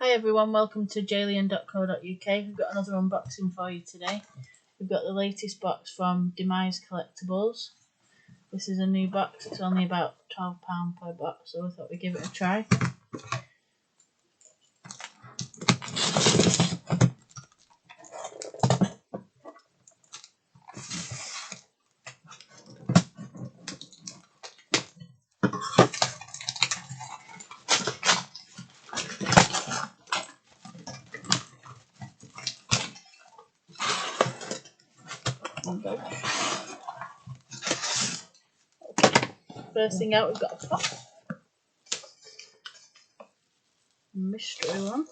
Hi everyone, welcome to jalian.co.uk. We've got another unboxing for you today. We've got the latest box from Demize Collectibles. This is a new box, it's only about £12 per box, so we thought we'd give it a try. First thing out, we've got a pop. A mystery one.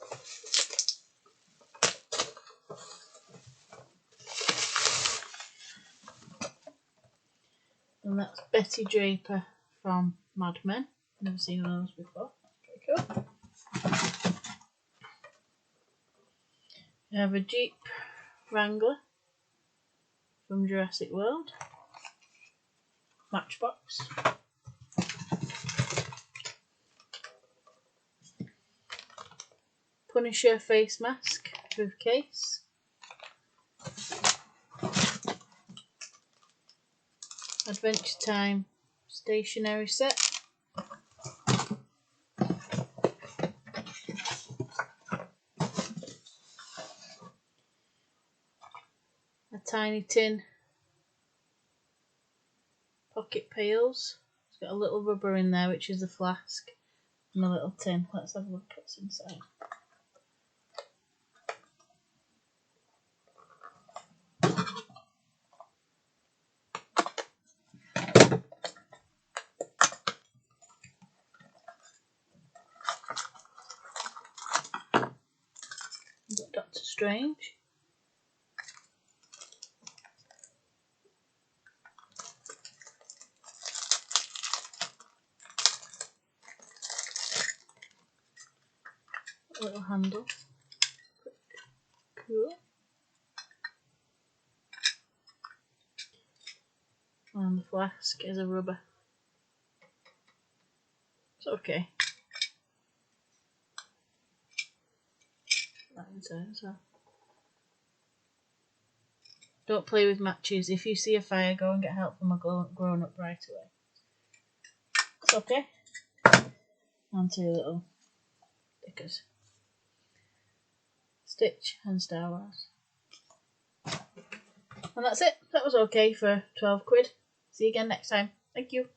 And that's Betty Draper from Mad Men. Never seen one of those before. Pretty cool. We have a Jeep Wrangler from Jurassic World. Matchbox. Punisher face mask with case. Adventure Time stationery set. A Tiny Tin pocket pails. It's got a little rubber in there, which is a flask, and a little tin. Let's have a look at what's inside. We've got Doctor Strange. A little handle. Cool. And the flask is a rubber. It's okay. That inside as well. Don't play with matches. If you see a fire, go and get help from a grown up right away. It's okay. And two little stickers. Stitch and Star Wars. And that's it. That was okay for 12 quid. See you again next time. Thank you.